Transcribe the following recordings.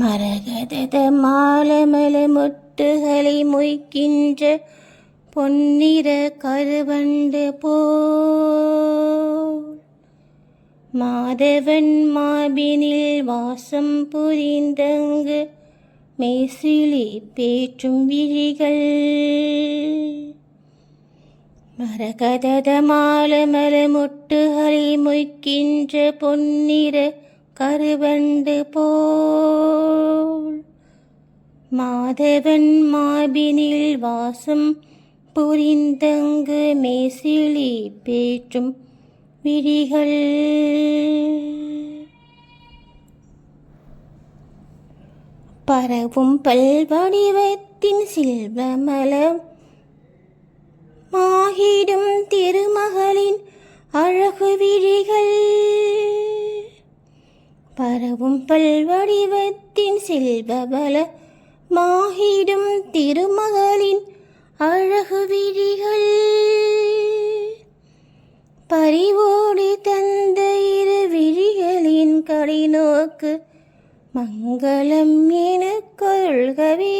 மரகத மாலமல மொட்டுகளை மொய்க்கின்ற பொன்னிற கருவண்டு போல் மாதவன் மார்பினில் வாசம் புரிந்தங்கு மெய்சிலி பேற்றும் விழிகள். மரகத மாலமல மொட்டுகளை மொய்க்கின்ற பொன்னிற கருவண்டு போல் மாதவன் மார்பினில் வாசம் புரிந்தங்கு மெய்சிலி பேற்றும் விழிகள். பரவும் பல்வடிவத்தின் சில்வமலம் மாகிடும் திருமகளின் அழகு விழிகள். பரவும் பல்வடிவத்தின் செல்வபல மாகிடும் திருமகளின் அழகு விழிகள். பறிவோடு தந்த இரு விழிகளின் கடைநோக்கு மங்களம் எனக் கொள்கவே.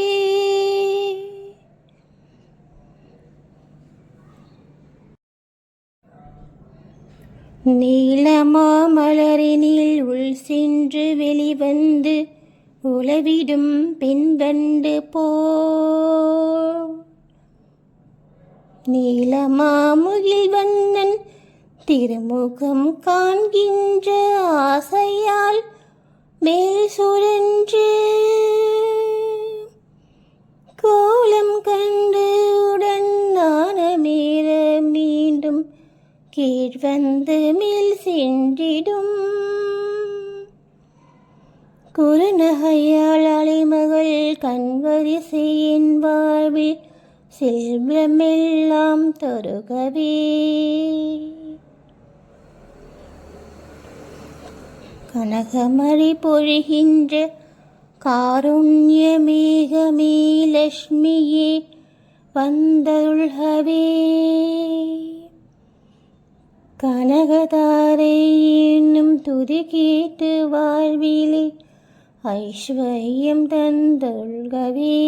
நீலமா மலரினில் உள் சென்று வெளிவந்து உலவிடும் பெண்வண்டு போல் நீலமா முகில் வண்ணன் திருமுகம் காண்கின்ற ஆசையால் மேல் சுழன்று கோலம் கண்டு உடன் நாணமேற மீண்டும் கீழ் வந்து மேல் சென்றிடும். குறுநகையால் அலைமகள் கண்வரிசையின் வாழ்வில் செல்வமெல்லாம் தருகவே. கனகமழை பொழிகின்ற காருண்ய மேகமே லட்சுமியே வந்தருள்கவே. கனகதாரை என்னும் துதி கேட்டு வாழ்விலே ஐஸ்வர்யம் தந்தருள்கவே.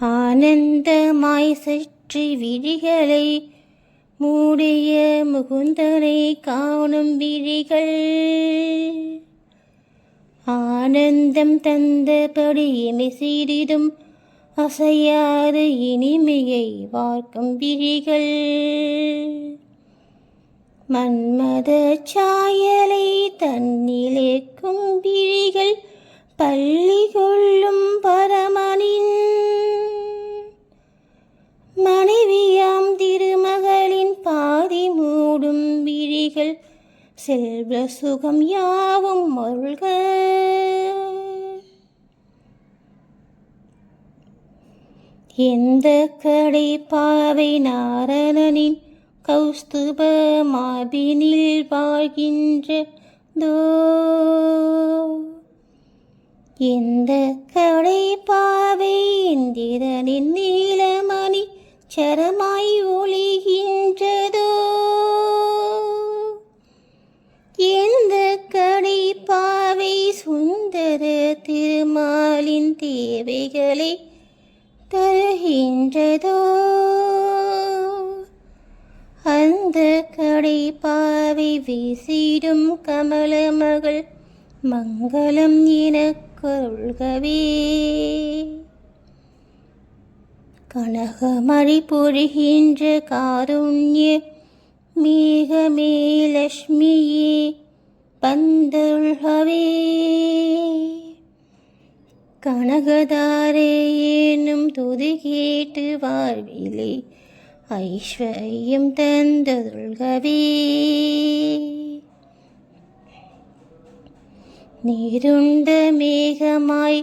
ஆனந்தமாய் சற்று விழிகளை மூடிய முகுந்தனை காணும் விழிகள். ஆனந்தம் தந்தபடி இமை சிறிதும் அசையாறு இனிமையை வார்க்கும் விழிகள். மன்மத சாயலை தன்னிலேக்கும் விழிகள் பள்ளி கொள்ளும் பரமனின் மனைவியாம் திருமகளின் பாதி மூடும் விழிகள் செல்வ சுகம் யாவும் மொழ்க. எந்த கடை பாவை நாரணனின் கௌஸ்துப மார்பினில் வாழ்கின்றதோ. எந்த கடை பாவை இந்திரனின் நீலமணி சரமாய் ஒளிகின்றதோ. எந்த கடை பாவை சுந்தர திருமாலின் தேவைகளை தருகின்றதோ. அந்த கடை பாவை வீசிடும் கமலமகள் மங்களம் எனக் கொள்கவே. கனகமழை பொழிகின்ற காருண்ய மேகமே லட்சுமியே வந்தருள்கவே. கனகதாரை என்னும் துதி கேட்டு வாழ்விலே ஐஸ்வர்யம் தந்தருள்கவே. நீருண்ட மேகமாய்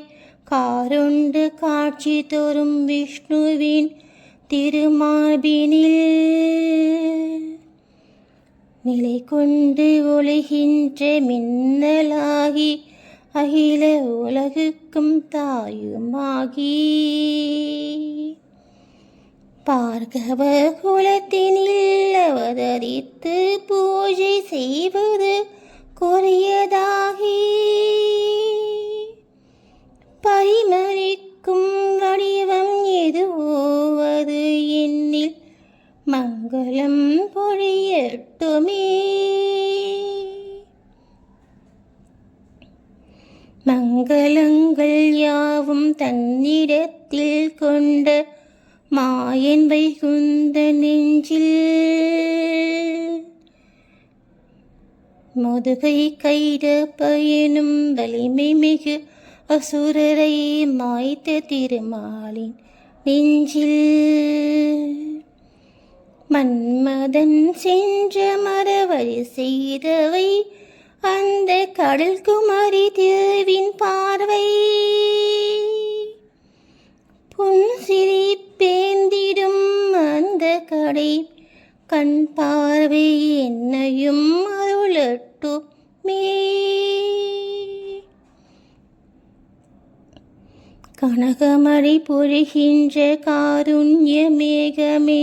காருண்டு காட்சி தோறும் விஷ்ணுவின் திருமார்பினில் நிலை கொண்டு ஒளிகின்ற மின்னலாகி அகில உலகுக்கும் தாயுமாகி. பார்கவ குலத்தினில் அவ அவதரித்து பூஜை செய்வது கொரியதாகி பரிமளிக்கும் வடிவம் எதுவோவது என்னில் மங்களம் பொழியட்டுமே. மங்களங்கள் யாவும் தன்னிடத்தில் கொண்ட மாயன் வைகுந்த நெஞ்சில் முதுகை கைடப்ப எனும் வலிமை மிகு அசுரரை மாய்த்த திருமாலின் நெஞ்சில் மன்மதன் சென்ற மரவழி செய்தவை அந்த கடல் குமரி தேவின் பார்வை புன்சிரி பேந்திடும் அந்த கடை கண் பார்வை என்னையும் அருளட்டுமே. கனகமழை பொழிகின்ற காருண்ய மேகமே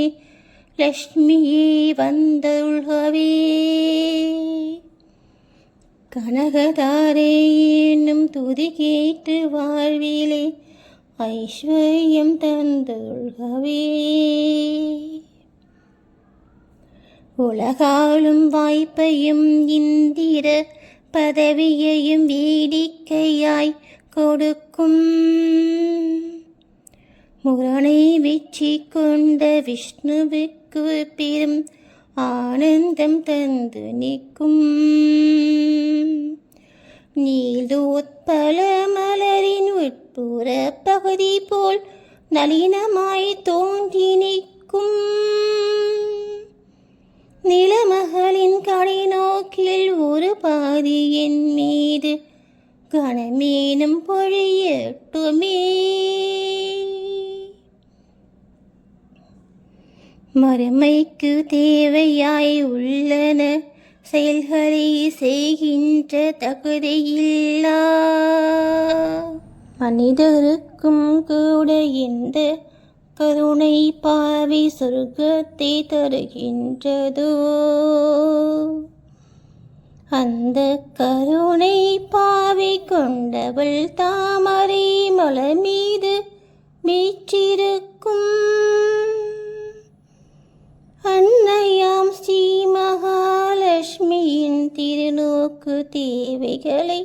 லக்ஷ்மியே வந்தருள்கவே. கனகதாரே என்னும் துதி கேட்டு வாழ்விலே ஐஸ்வர்யம் தந்தருள்கவே. உலகாளும் வாய்ப்பையும் இந்திர பதவியையும் வேடிக்கையாய் கொடுக்கும் முரணை வெற்றி கொண்ட விஷ்ணுவுக்கு பெரும் ஆனந்தம் தந்து நிற்கும் நீலோத்பல மலரின் உட்புற பகுதி போல் நளினமாய் தோன்றி நிற்கும் நிலமகளின் கடை நோக்கில் ஒரு பாதி என் மீது கணமேனும் பொழியட்டுமே. மறுமைக்கு தேவையாய் உள்ளன செயல்களை செய்கின்ற தகுதியில்லா மனிதருக்கும் கூட இந்த கருணை பாவி சொர்க்கத்தை தருகின்றதோ. அந்த கருணை பாவி கொண்டவள் தாமரை மலர் மீது வீற்றிருக்கும் அன்னையாம் ஸ்ரீ மகாலட்சுமியின் திருநோக்கு தேவைகளை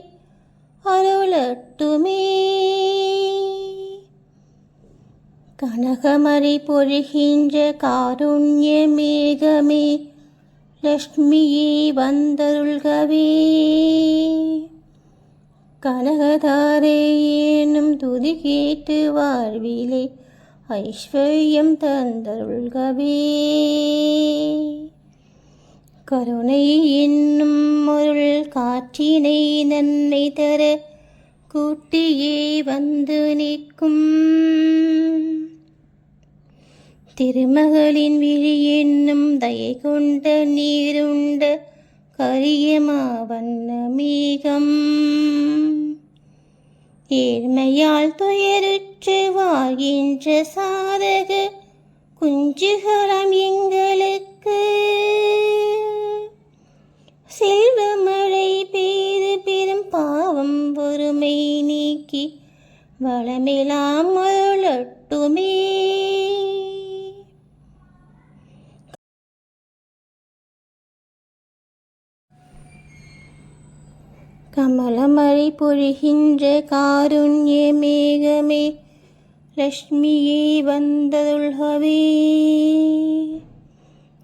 அருளட்டுமே. கனகமழை பொழிகின்ற காருண்ய மேகமே லக்ஷ்மியே வந்தருள்கவே. கனகதாரே என்னும் துதி கேட்டு வாழ்விலே ஐஸ்வர்யம் தந்தருள்கவே. கருணை என்னும் அருள் காற்றினை நன்மை தர கூட்டியே வந்து நிற்கும் திருமகளின் விழி என்னும் தயை கொண்ட நீருண்ட கரியமா வண்ண மேகம் ஏழ்மையால் துயருற்று வாழ்கின்ற சாதக குஞ்சுகளம் எங்களுக்கு செல்வமழை பெய்து பெரும் பாவம் பொறுமை நீக்கி வளமெல்லாம் அருளட்டுமே. கமலமழை பொழிகின்ற காருண்ய மேகமே லக்ஷ்மியே வந்தருள்கவே.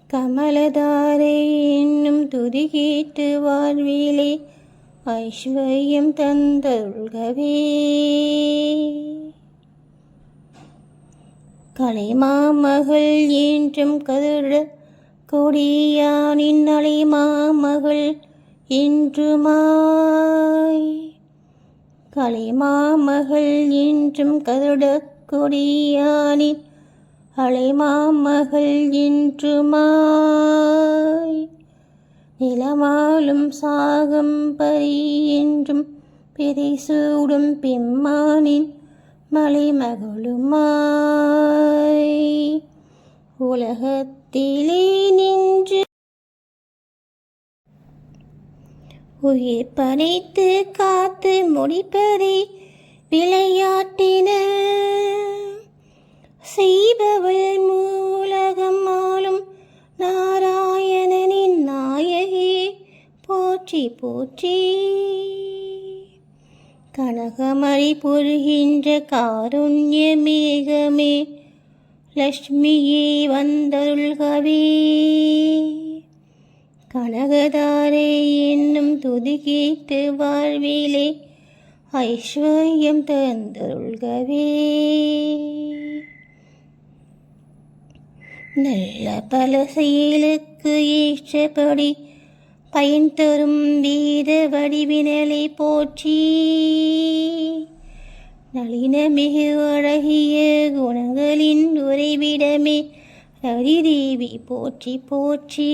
கமலதாரே என்னும் துதி கேட்டு வாழ்விலே ஐஸ்வர்யம் தந்தருள்கவே. கலைமாமகள் என்றும் கருட கொடியானின் அலைமாமகள் என்றுமாய் கலைமாமகள் என்றும் கருட கொடியானின் அலைமாமகள் என்றுமாய் நிலமாலும் சாகம்பரி என்றும் பிறைசூடும் பெம்மானின் மலைமகளுமாய் உலகத்திலே நின்று உயிர் பறித்து காத்து முடிப்பதே விளையாட்டின செய்பவள் மூலகம் ஆளும் நாராயணனின் நாயகி போற்றி போற்றி. கனகமழை பொழிகின்ற காருண்ய மேகமே லட்சுமியே வந்தருள்கவே. கனகதாரே என்னும் துதி கேட்டு வாழ்விலே ஐஸ்வர்யம் தந்தருள்கவே. நல்ல பல செயலுக்கு ஏற்றபடி பயன் தரும் வேத வடிவினலை போற்றி. நளின மிகு அழகிய குணங்களின் உறைவிடமே ஹரிதேவி போற்றி போற்றி.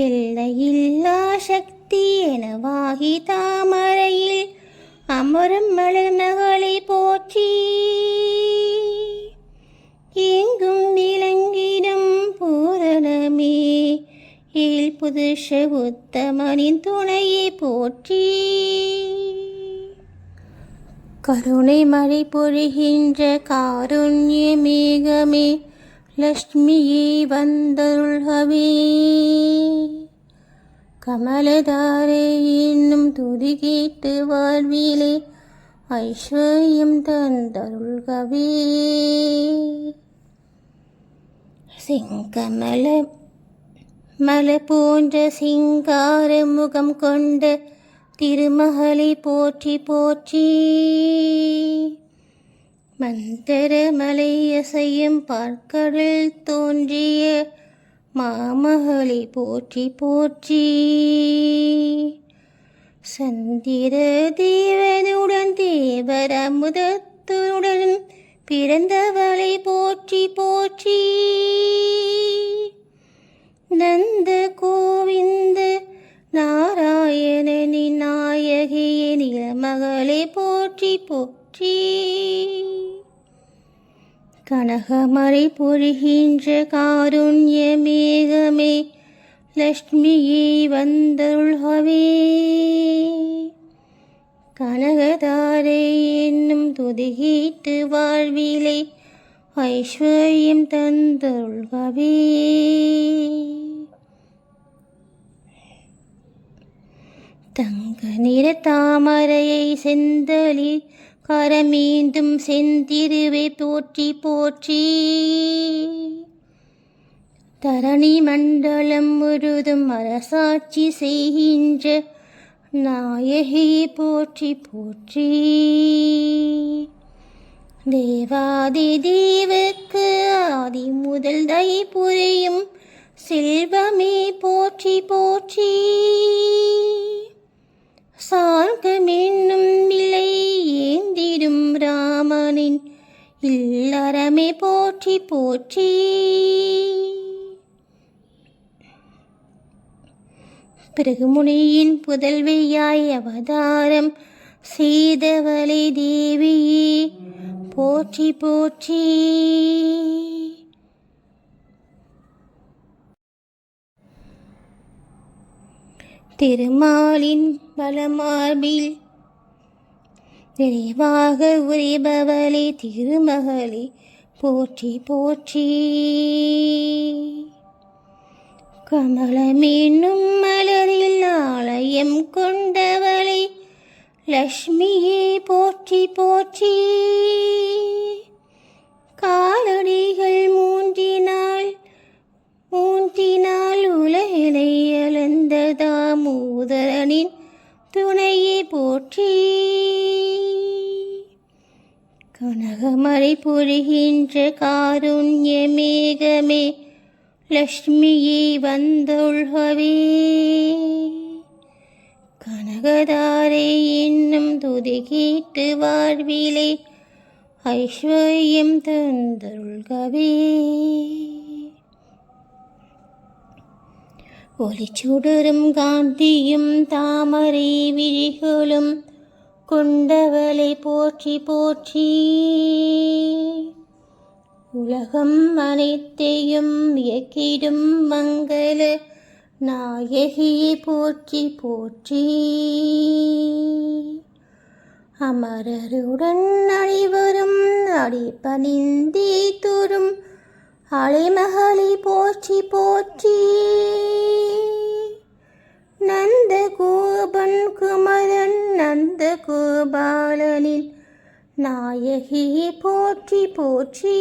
எல்லையில்லா சக்தி எனவாகி தாமரையில் அமரும் மலர் மகளை போற்றி. எங்கும் விளங்கிடும் பூரணமே ஏல் புதுஷ உத்தமனின் துணையை போற்றி. கருணை மழை பொழிகின்ற காருண்ய மேகமே லட்சுமியே வந்தருள்கவே. கமலதாரே என்னும் துதி கேட்டு வாழ்விலே ஐஸ்வர்யம் தந்தருள்கவே. செங்கமல மல போன்ற சிங்கார முகம் கொண்ட திருமகளை போற்றி போற்றி. மந்தர மலை அசையும் பார்க்கடல் தோன்றிய மாமகளை போற்றி போற்றி. சந்திர தேவனுடன் தேவர அமுதத்துடன் பிறந்தவளை போற்றி போற்றி. நந்த கோவிந்த நாராயணனின் நாயகிய நிலமகளை போற்றி போற்றி. கனகமழை பொழிகின்ற காருண்ய மேகமே லட்சுமியே வந்தருள்கவே. கனகதாரே என்னும் துதி கேட்டு வாழ்விலே ஐஸ்வர்யம் தந்தருள்கவே. தங்க நிற தாமரையை செந்தலில் கரமீந்தும் செந்திருவை போற்றி போற்றி. தரணி மண்டலம் முழுதும் அரசாட்சி செய்கின்ற நாயகி போற்றி போற்றி. தேவாதி தேவுக்கு ஆதி முதல் தயை புரியும் செல்வமே போற்றி போற்றி. சார்கம் என்னும் விலை ஏந்திடும் ராமனின் இல்லறமே போற்றி போற்றி. பிறகுமுனியின் புதல்வியாய் அவதாரம் செய்தவளை தேவியே போற்றி போற்றி. திருமாலின் பலமார்பில் நிறைவாக உரைபவளே திருமகளே போற்றி போற்றி. கமலமென்னும் மலரில் ஆலயம் கொண்டவளை லட்சுமியே போற்றி போற்றி. காலடிகள் மூன்றினால் உலகினை அளந்ததா மூதரனின் துணையை போற்றி. கனகமழை பொழிகின்ற காருண்ய மேகமே லட்சுமியே வந்தருள்கவே. கனகதாரே என்னும் துதி கேட்டு வாழ்விலே ஐஸ்வர்யம் தந்தருள்கவே. ஒளிச்சுடரும் காந்தியும் தாமரை விழிகளும் கொண்டவளை போற்றி போற்றி. உலகம் அனைத்தையும் இயக்கிடும் மங்கள நாயகியை போற்றி போற்றி. அமரருடன் அனைவரும் அடிபணிந்தே தோறும் அலைமகளை போற்றி போற்றி. நந்த கோபன் குமரன் நந்த கோபாலனின் நாயகியை போற்றி போற்றி.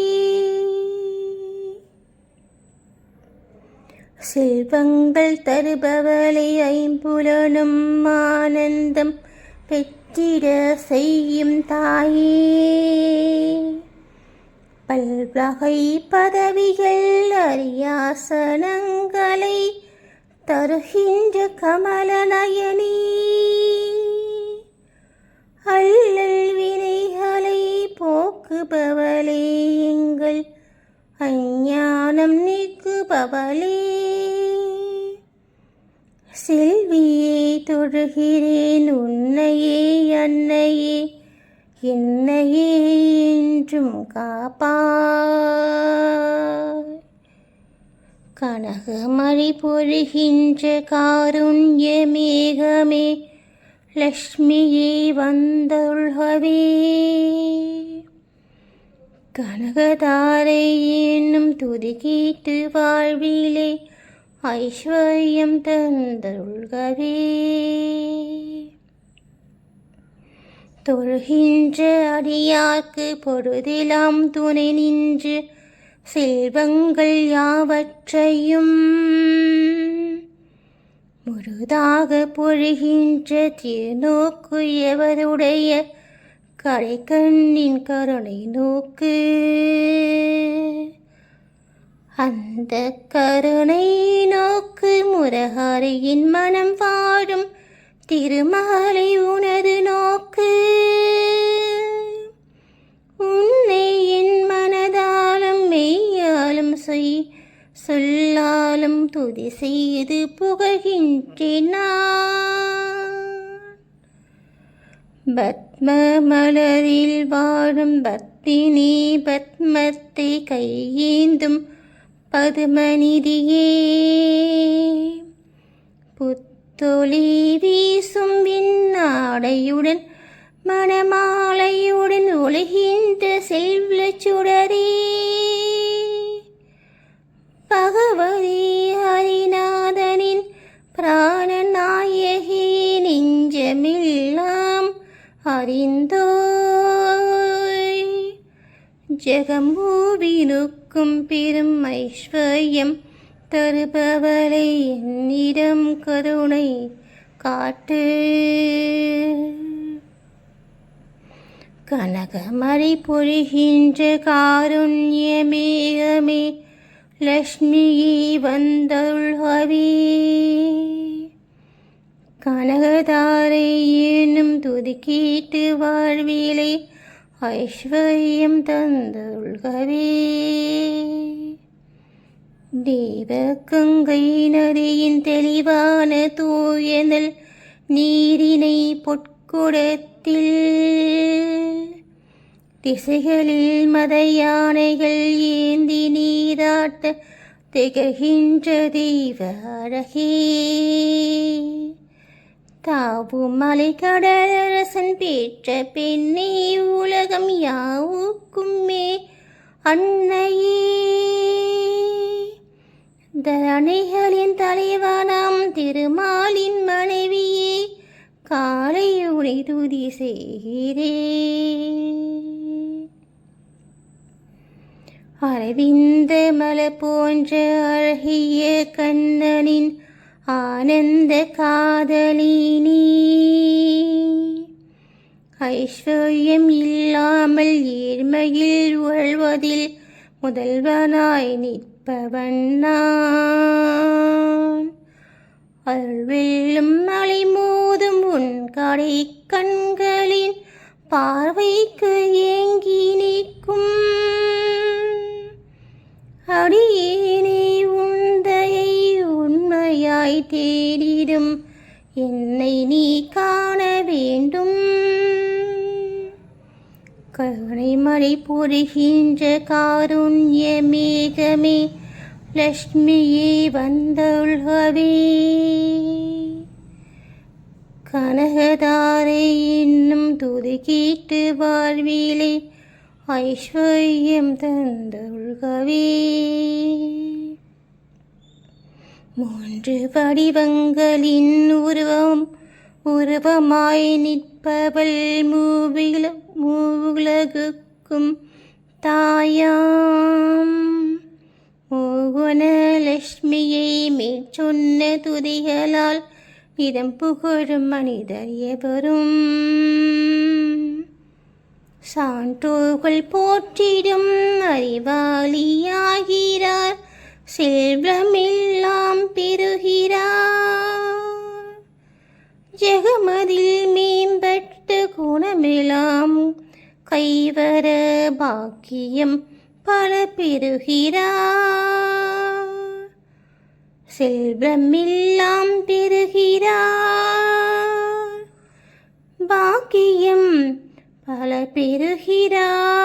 செல்வங்கள் தருபவளை ஐம்புலனும் ஆனந்தம் பெற்றிட செய்யும் தாயே. பல்வகை பதவிகள் அரியாசனங்களை தருகின்ற கமலநயனி. அல்லல் வினைகளை போக்குபவளே எங்கள் அஞ்ஞானம் நீக்குபவளே. செல்வியே தொழுகிறேன் உன்னையே அன்னையே என்னையே என்றும் காப்பாய். கனகமழை பொழிகின்ற காருண்ய மேகமே லக்ஷ்மியே வந்தருள்கவே. கனகதாரை என்னும் துதி கேட்டு வாழ்விலே ஐஸ்வர்யம் தந்தருள்கவே. தொழுகின்ற அடியார்க்கு பொழுதெல்லாம் துணை நின்று செல்வங்கள் யாவற்றையும் முழுதாக பொழிகின்ற திருநோக்கு எவருடைய கடைக்கண்ணின் கருணை நோக்கு. அந்த கருணை நோக்கு முரஹரியின் மனம் வாழும் திருமாலை உனது நோக்கு. உன்னை என் மனதாலும் மெய்யாலும் சொல்லாலும் துதி செய்து புகழ்கின்றேன் நான். பத்ம மலரில் வாழும் பத்தினி பத்மத்தை கையேந்தும் பதுமநிதியே. புத்தொளி வீசும் விண்ணாடையுடன் மணமாலையுடன் ஒழுகின்ற செல்வ சுடரே. பகவதி ஹரிநாதனின் பிராணநாயகி நெஞ்சமெல்லாம் அறிந்தோய். ஜெகமூவினுக்கும் பெரும் ஐஸ்வர்யம் தருபவளை என்னிடம் கருணை காட்டு. கனகமழை பொழிகின்ற காருண்ய மேகமே லக்ஷ்மியே வந்தருள்கவே. கனகதாரை என்னும் துதி கேட்டு வாழ்விலே ஐஸ்வர்யம் தந்தருள்கவே. தேவகங்கை நதியின் தெளிவான தூயனல் நீரினை பொற்குடத்தில் திசைகளில் மத யானைகள் ஏந்தி நீராட்ட திகழ்கின்ற தெய்வ அழகே. தாவும் மலை கடலரசன் பெற்ற பெண்ணே உலகம் யாவுக்குமே அன்னையே. தரணிகளின் தலைவனாம் திருமாலின் மனைவியே காலை உனை துதி செய்கிறேன். அரவிந்த மலர் போன்ற அழகிய கண்ணனின் ஆனந்த காதலினி. ஐஸ்வர்யம் இல்லாமல் ஏழ்மையில் உழல்வதில் முதல்வனாய் நிற்பவன் நான். அருள்வெல்லும் மலை மோதும் உன் கடை கண்களின் பார்வைக்கு ஏங்கி நிற்கும் அடியேனே. உந்தையை உண்மையாய் தேடிடும் என்னை நீ காண வேண்டும். கருணை மழை பொழிகின்ற காருண்ய மேகமே லக்ஷ்மியே வந்தொழுகவே. கனகதாரை என்னும் துதி கேட்டு வாழ்விலே ஐஸ்வர்யம் தந்தொழுகவே. மூன்று வடிவங்களின் உருவமாய் நிற்பவள் மூவுலகுக்கும் தாயாம். மோகனலட்சுமியை மேற்சொன்ன துதிகளால் இதம் புகழும் மனிதர் எவரும். சான்றோர்கள் போற்றிடும் அறிவாளியாகிறார், செல்வமெல்லாம் பெறுகிறார். ஜெகமதில் மேம்பட்ட குணமெல்லாம் கைவர பாக்கியம் பல பெறுகிறார். செல்வமெல்லாம் பெறுகிறார், பாக்கியம் பல பெறுகிறார்.